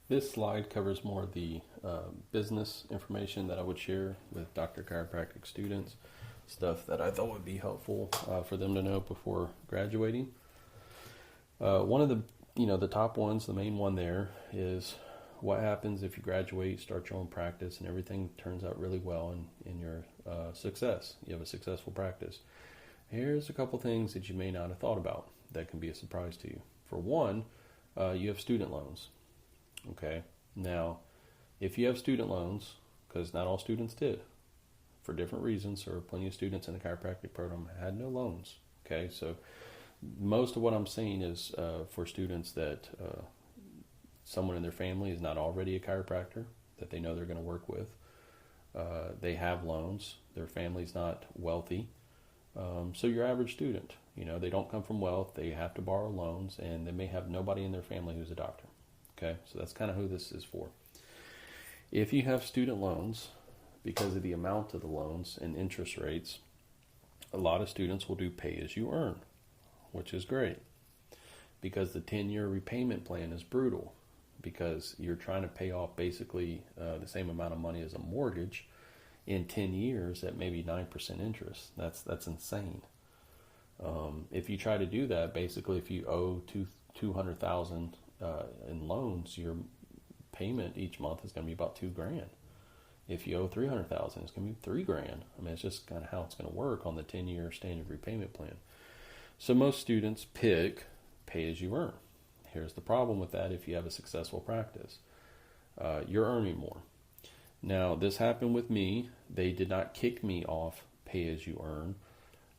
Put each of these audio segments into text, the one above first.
This slide covers more of the business information that I would share with Doctor of Chiropractic students, stuff that I thought would be helpful for them to know before graduating. One of the top ones, the main one there, is what happens if you graduate, start your own practice, and everything turns out really well in your success. You have a successful practice. Here's a couple things that you may not have thought about that can be a surprise to you. For one, you have student loans. Okay, now if you have student loans, because not all students did, for different reasons, there were plenty of students in the chiropractic program that had no loans. Okay, so most of what I'm saying is for students that someone in their family is not already a chiropractor that they know they're going to work with. They have loans. Their family's not wealthy. So your average student, they don't come from wealth. They have to borrow loans, and they may have nobody in their family who's a doctor. Okay, so that's kind of who this is for. If you have student loans, because of the amount of the loans and interest rates, a lot of students will do pay as you earn, which is great, because the 10-year repayment plan is brutal, because you're trying to pay off basically the same amount of money as a mortgage in 10 years at maybe 9% interest. That's insane. If you try to do that, basically if you owe $200,000 in loans, your payment each month is going to be about $2,000. If you owe $300,000, it's going to be $3,000. I mean, it's just kind of how it's going to work on the 10-year standard repayment plan. So most students pick pay as you earn. Here's the problem with that: if you have a successful practice, you're earning more. Now, this happened with me. They did not kick me off pay as you earn,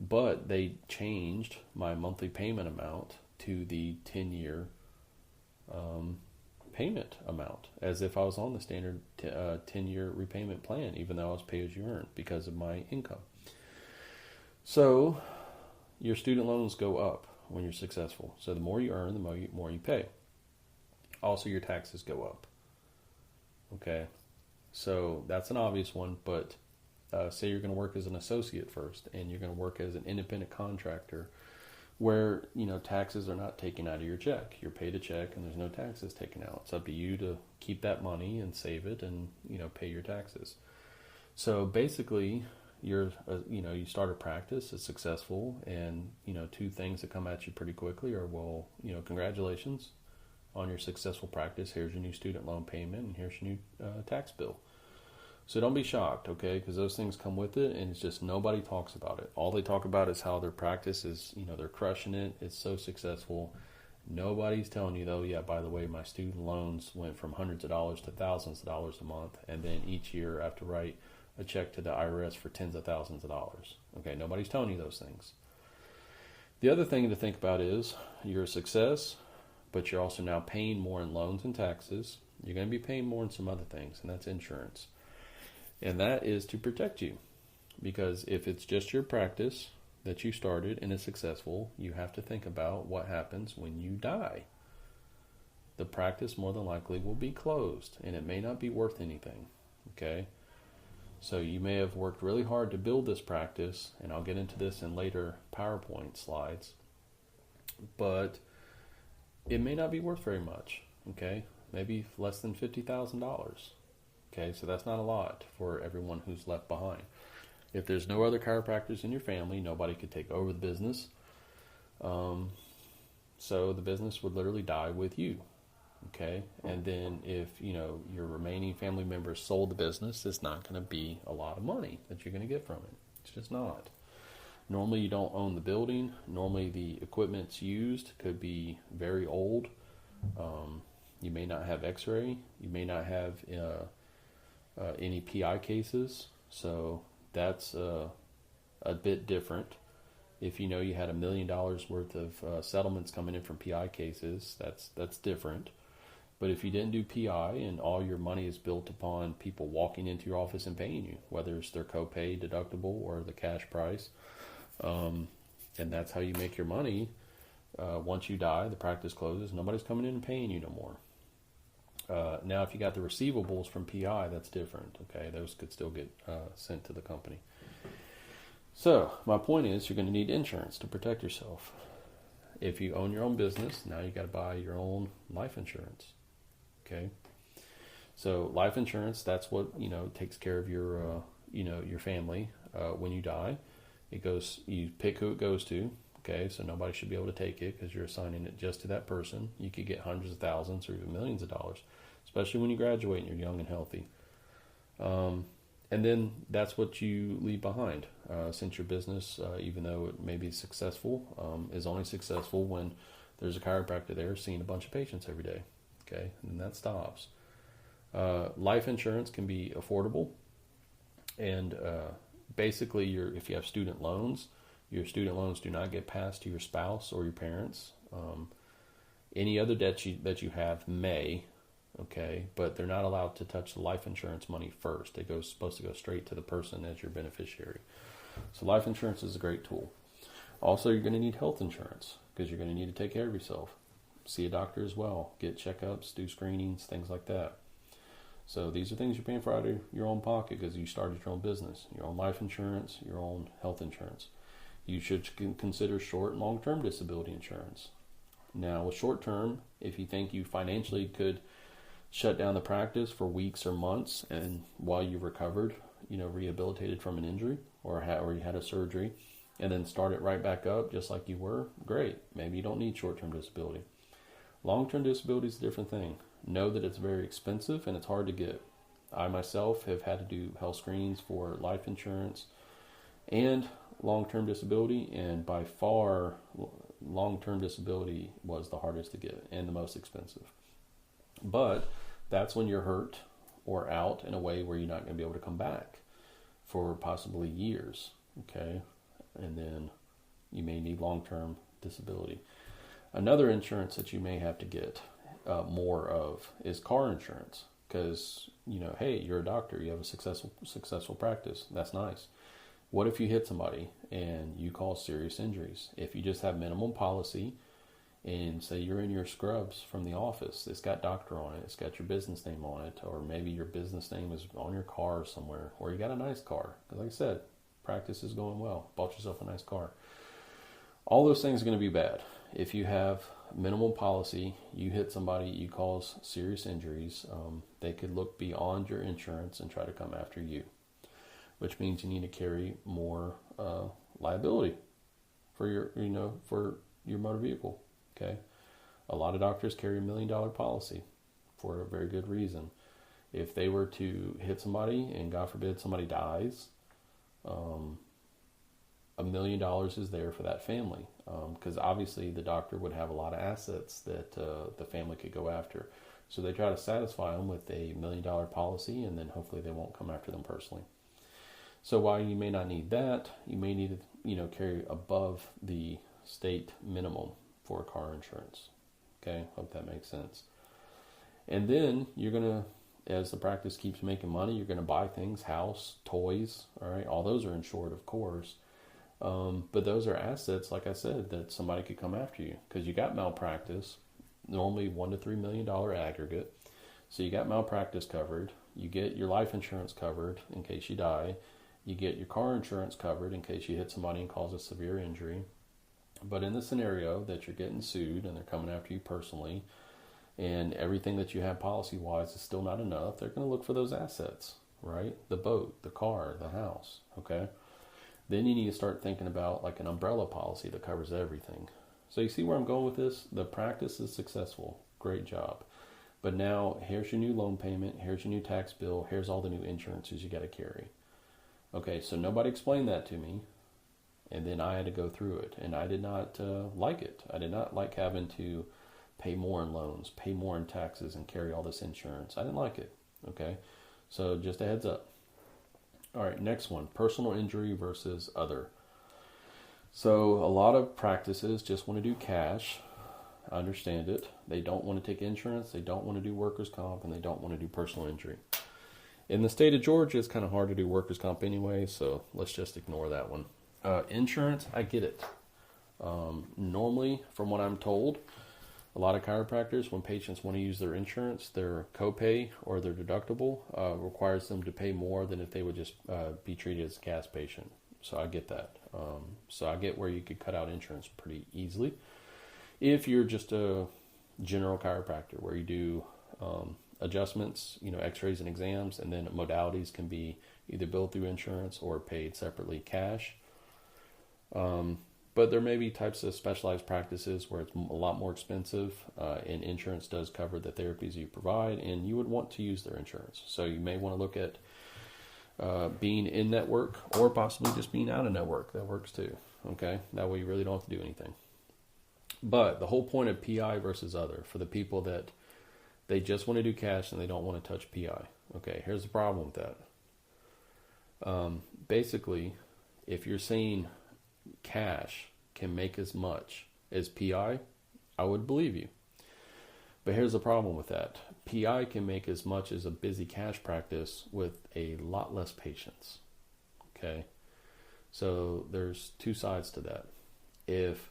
but they changed my monthly payment amount to the 10-year payment amount, as if I was on the standard 10-year repayment plan, even though I was pay as you earn because of my income. So your student loans go up when you're successful. So the more you earn, the more you pay. Also, your taxes go up. Okay, so that's an obvious one, but say you're going to work as an associate first, and you're going to work as an independent contractor, where taxes are not taken out of your check. You're paid a check and there's no taxes taken out. It's up to you to keep that money and save it and pay your taxes. So basically you start a practice, it's successful, and two things that come at you pretty quickly are, well, congratulations on your successful practice. Here's your new student loan payment, and here's your new tax bill. So don't be shocked, okay? Because those things come with it, and it's just nobody talks about it. All they talk about is how their practice is, they're crushing it. It's so successful. Nobody's telling you, though, yeah, by the way, my student loans went from hundreds of dollars to thousands of dollars a month, and then each year I have to write a check to the IRS for tens of thousands of dollars. Okay, nobody's telling you those things. The other thing to think about is you're a success, but you're also now paying more in loans and taxes. You're going to be paying more in some other things, and that's insurance. And that is to protect you, because if it's just your practice that you started and is successful, you have to think about what happens when you die. The practice more than likely will be closed, and it may not be worth anything. Okay? So you may have worked really hard to build this practice, and I'll get into this in later PowerPoint slides, but it may not be worth very much. Okay? Maybe less than $50,000. Okay, so that's not a lot for everyone who's left behind. If there's no other chiropractors in your family, nobody could take over the business. So the business would literally die with you. Okay, and then if your remaining family members sold the business, it's not going to be a lot of money that you're going to get from it. It's just not. Normally, you don't own the building. Normally, the equipment's used could be very old. You may not have X-ray. You may not have any PI cases, so that's a bit different. If you had $1 million worth of settlements coming in from PI cases, that's different. But if you didn't do PI and all your money is built upon people walking into your office and paying you, whether it's their copay, deductible, or the cash price, and that's how you make your money, once you die, the practice closes, nobody's coming in and paying you no more. Now, if you got the receivables from PI, that's different. Okay, those could still get sent to the company. So my point is, you're going to need insurance to protect yourself. If you own your own business, now you got to buy your own life insurance. Okay, So life insurance, that's what, takes care of your, your family when you die. You pick who it goes to. Okay, so nobody should be able to take it because you're assigning it just to that person. You could get hundreds of thousands or even millions of dollars, especially when you graduate and you're young and healthy. And then that's what you leave behind, since your business, even though it may be successful, is only successful when there's a chiropractor there seeing a bunch of patients every day. Okay, and then that stops. Life insurance can be affordable, and basically, if you have student loans, your student loans do not get passed to your spouse or your parents. Any other debt that you have may, okay, but they're not allowed to touch the life insurance money first. Supposed to go straight to the person as your beneficiary. So life insurance is a great tool. Also, you're going to need health insurance because you're going to need to take care of yourself. See a doctor as well. Get checkups, do screenings, things like that. So these are things you're paying for out of your own pocket because you started your own business, your own life insurance, your own health insurance. You should consider short and long-term disability insurance. Now, with short-term, if you think you financially could shut down the practice for weeks or months, and while you recovered, rehabilitated from an injury or you had a surgery, and then start it right back up just like you were, great. Maybe you don't need short-term disability. Long-term disability is a different thing. Know that it's very expensive and it's hard to get. I myself have had to do health screenings for life insurance and long-term disability, and by far long-term disability was the hardest to get and the most expensive. But that's when you're hurt or out in a way where you're not going to be able to come back for possibly years, okay? And then you may need long-term disability. Another insurance that you may have to get more of is car insurance, because hey, you're a doctor, you have a successful practice. That's nice. What if you hit somebody and you cause serious injuries? If you just have minimum policy and say you're in your scrubs from the office, it's got doctor on it, it's got your business name on it, or maybe your business name is on your car somewhere, or you got a nice car. Because like I said, practice is going well. Bought yourself a nice car. All those things are going to be bad. If you have minimum policy, you hit somebody, you cause serious injuries, they could look beyond your insurance and try to come after you, which means you need to carry more liability for your motor vehicle. Okay, a lot of doctors carry $1 million policy for a very good reason. If they were to hit somebody and God forbid somebody dies, $1 million is there for that family, because obviously the doctor would have a lot of assets that the family could go after. So they try to satisfy them with a $1 million policy, and then hopefully they won't come after them personally. So while you may not need that, you may need to carry above the state minimum for car insurance. Okay, hope that makes sense. And then you're gonna, as the practice keeps making money, you're gonna buy things, house, toys. All right, all those are insured, of course. But those are assets, like I said, that somebody could come after you because you got malpractice, normally $1 to $3 million aggregate. So you got malpractice covered. You get your life insurance covered in case you die. You get your car insurance covered in case you hit somebody and cause a severe injury. But in the scenario that you're getting sued and they're coming after you personally, and everything that you have policy-wise is still not enough, they're going to look for those assets, right? The boat, the car, the house, okay? Then you need to start thinking about like an umbrella policy that covers everything. So you see where I'm going with this? The practice is successful. Great job. But now here's your new loan payment. Here's your new tax bill. Here's all the new insurances you got to carry. Okay, so nobody explained that to me. And then I had to go through it. And I did not like it. I did not like having to pay more in loans, pay more in taxes, and carry all this insurance. I didn't like it. Okay, so just a heads up. All right, next one, personal injury versus other. So a lot of practices just want to do cash. I understand it. They don't want to take insurance. They don't want to do workers' comp, and they don't want to do personal injury. In the state of Georgia, it's kind of hard to do workers' comp anyway, so let's just ignore that one. Insurance, I get it. Normally, from what I'm told, a lot of chiropractors, when patients want to use their insurance, their copay or their deductible requires them to pay more than if they would just be treated as a cash patient. So I get that. So I get where you could cut out insurance pretty easily. If you're just a general chiropractor where you do adjustments, x-rays and exams, and then modalities can be either billed through insurance or paid separately cash. But there may be types of specialized practices where it's a lot more expensive, and insurance does cover the therapies you provide, and you would want to use their insurance. So you may want to look at being in network or possibly just being out of network. That works too. Okay, that way you really don't have to do anything. But the whole point of PI versus other, for the people that they just want to do cash and they don't want to touch PI. Okay, here's the problem with that. Basically, if you're saying cash can make as much as PI, I would believe you. But here's the problem with that. PI can make as much as a busy cash practice with a lot less patients. Okay? So there's two sides to that. If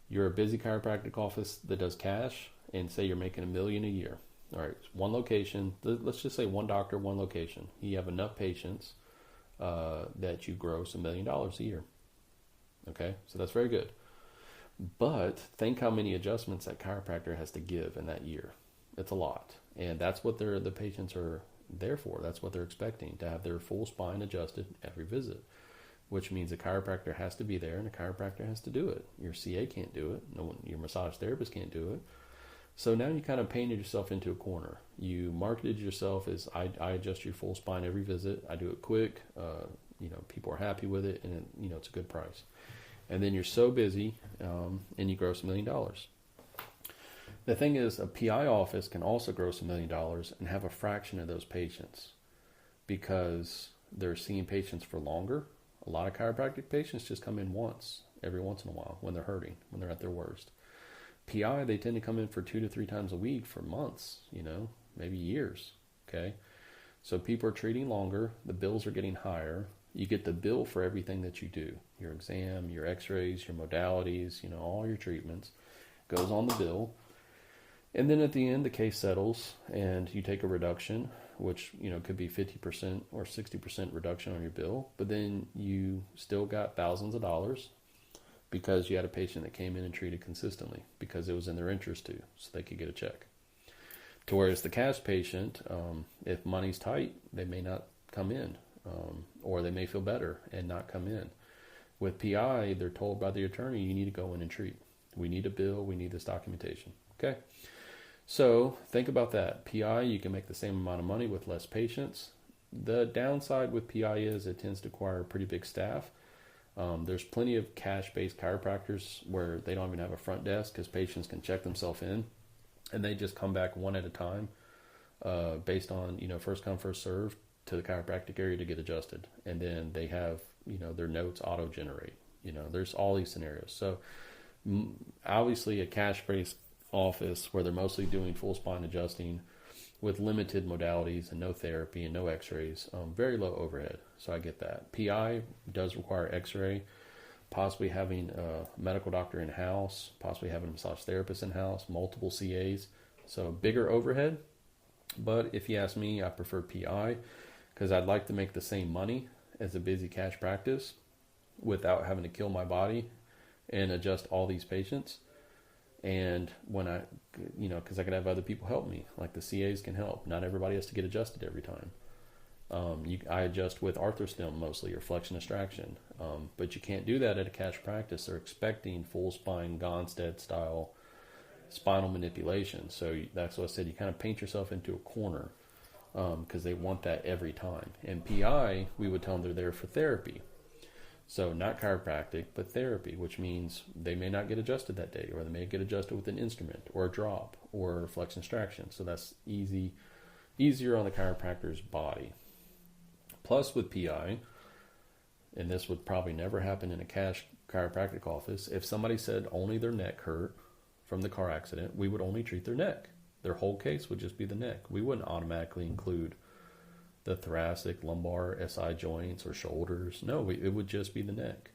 you're a busy chiropractic office that does cash, and say you're making $1 million a year. All right, one location, let's just say one doctor, one location. You have enough patients that you gross $1 million a year. Okay, so that's very good. But think how many adjustments that chiropractor has to give in that year. It's a lot. And that's what the patients are there for. That's what they're expecting, to have their full spine adjusted every visit, which means a chiropractor has to be there and a chiropractor has to do it. Your CA can't do it. No one, your massage therapist can't do it. So now you kind of painted yourself into a corner. You marketed yourself as, I adjust your full spine every visit. I do it quick. People are happy with it, and it's a good price. And then you're so busy, and you gross $1 million. The thing is, a PI office can also gross $1 million and have a fraction of those patients because they're seeing patients for longer. A lot of chiropractic patients just come in every once in a while when they're hurting, when they're at their worst. PI, they tend to come in for 2 to 3 times a week for months, maybe years. Okay. So people are treating longer. The bills are getting higher. You get the bill for everything that you do. Your exam, your x-rays, your modalities, all your treatments goes on the bill. And then at the end, the case settles and you take a reduction, which, could be 50% or 60% reduction on your bill. But then you still got thousands of dollars because you had a patient that came in and treated consistently because it was in their interest to, so they could get a check. To whereas the cash patient, if money's tight, they may not come in, or they may feel better and not come in. With PI, they're told by the attorney, you need to go in and treat. We need a bill. We need this documentation. Okay. So think about that. PI, you can make the same amount of money with less patients. The downside with PI is it tends to require a pretty big staff. There's plenty of cash-based chiropractors where they don't even have a front desk because patients can check themselves in, and they just come back one at a time based on, first come, first serve to the chiropractic area to get adjusted. And then they have, their notes auto-generate. There's all these scenarios. So obviously a cash-based office where they're mostly doing full spine adjusting with limited modalities and no therapy and no x-rays, very low overhead. So I get that. PI does require x-ray, possibly having a medical doctor in-house, possibly having a massage therapist in-house, multiple CAs. So bigger overhead. But if you ask me, I prefer PI because I'd like to make the same money as a busy cash practice without having to kill my body and adjust all these patients. And when because I could have other people help me, like the CAs can help. Not everybody has to get adjusted every time. I adjust with arthrostim mostly, or flexion extraction. But you can't do that at a cash practice. They're expecting full spine Gonstead style spinal manipulation. So that's what I said. You kind of paint yourself into a corner because they want that every time. And PI, we would tell them they're there for therapy. So not chiropractic, but therapy, which means they may not get adjusted that day, or they may get adjusted with an instrument or a drop or flexion extraction. So that's easier on the chiropractor's body. Plus with PI, and this would probably never happen in a cash chiropractic office, if somebody said only their neck hurt from the car accident, we would only treat their neck. Their whole case would just be the neck. We wouldn't automatically include the thoracic, lumbar, SI joints, or shoulders. No, it would just be the neck,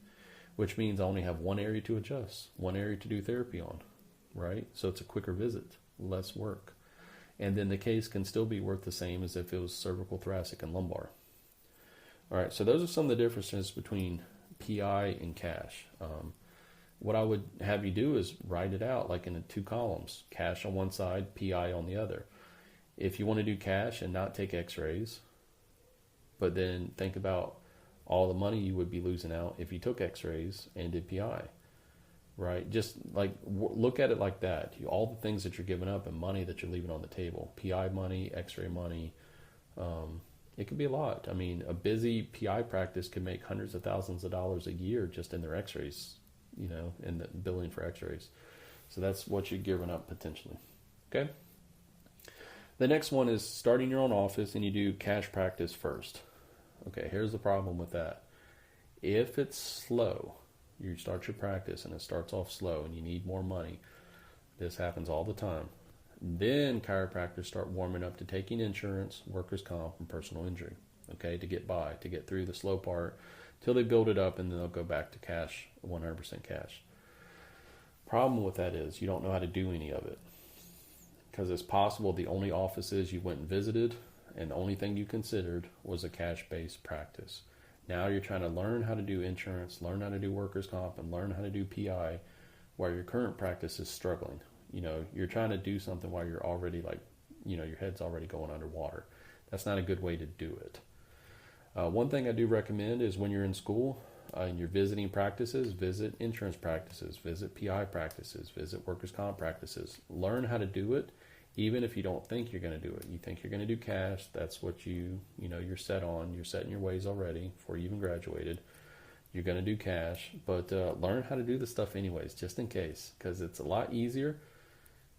which means I only have one area to adjust, one area to do therapy on, right? So it's a quicker visit, less work. And then the case can still be worth the same as if it was cervical, thoracic, and lumbar. All right, so those are some of the differences between PI and cash. What I would have you do is write it out like in 2 columns, cash on one side, PI on the other. If you want to do cash and not take x-rays, but then think about all the money you would be losing out if you took x-rays and did PI, right? Just like look at it like that. All the things that you're giving up and money that you're leaving on the table, PI money, x-ray money, it could be a lot. I mean, a busy PI practice could make hundreds of thousands of dollars a year just in their x-rays, in the billing for x-rays. So that's what you're giving up potentially. Okay. The next one is starting your own office and you do cash practice first. Okay, here's the problem with that. If it's slow, you start your practice and it starts off slow and you need more money. This happens all the time. Then chiropractors start warming up to taking insurance, workers' comp, and personal injury, okay, to get by, to get through the slow part till they build it up, and then they'll go back to cash, 100% cash. Problem with that is you don't know how to do any of it, because it's possible the only offices you went and visited and the only thing you considered was a cash-based practice. Now you're trying to learn how to do insurance, learn how to do workers' comp, and learn how to do PI while your current practice is struggling. You're trying to do something while you're already your head's already going underwater. That's not a good way to do it. One thing I do recommend is when you're in school and you're visiting practices, visit insurance practices, visit PI practices, visit workers' comp practices. Learn how to do it, even if you don't think you're going to do it. You think you're going to do cash. That's what you're set on. You're set in your ways already before you even graduated. You're going to do cash, but learn how to do the stuff anyways, just in case, because it's a lot easier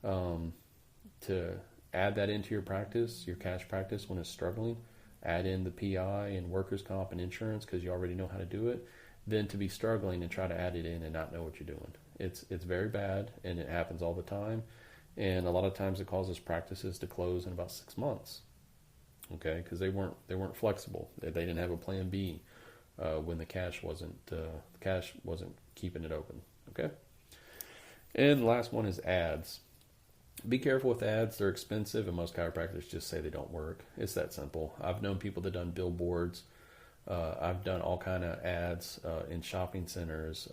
to add that into your practice, your cash practice when it's struggling. Add in the PI and workers' comp and insurance because you already know how to do it, than to be struggling and try to add it in and not know what you're doing. It's very bad, and it happens all the time. And a lot of times it causes practices to close in about 6 months. Okay, because they weren't flexible. They didn't have a plan B when the cash wasn't keeping it open. Okay, and the last one is ads. Be careful with ads. They're expensive, and most chiropractors just say they don't work. It's that simple. I've known people that done billboards. I've done all kind of ads in shopping centers,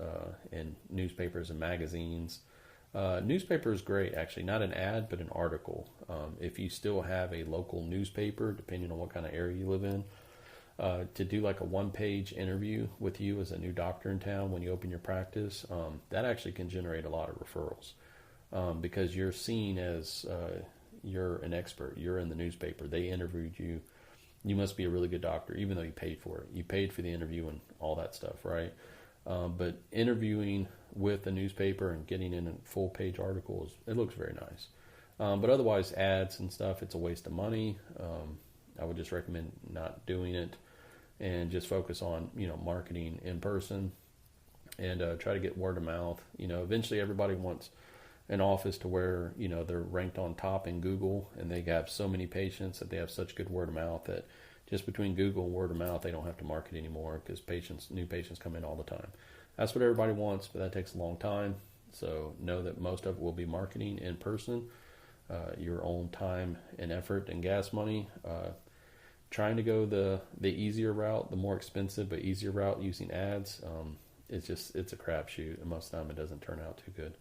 in newspapers and magazines. Newspaper is great, actually. Not an ad, but an article. If you still have a local newspaper, depending on what kind of area you live in, to do like a one-page interview with you as a new doctor in town when you open your practice, that actually can generate a lot of referrals. Because you're seen as you're an expert. You're in the newspaper. They interviewed you. You must be a really good doctor, even though you paid for it. You paid for the interview and all that stuff, right? But interviewing with the newspaper and getting in a full-page articles, it looks very nice. But otherwise, ads and stuff, it's a waste of money. I would just recommend not doing it and just focus on, marketing in person and try to get word of mouth. Eventually everybody wants an office to where, they're ranked on top in Google and they have so many patients that they have such good word of mouth that just between Google and word of mouth, they don't have to market anymore because new patients come in all the time. That's what everybody wants, but that takes a long time. So know that most of it will be marketing in person, your own time and effort and gas money. Trying to go the easier route, the more expensive but easier route using ads, it's a crapshoot, and most of the time it doesn't turn out too good.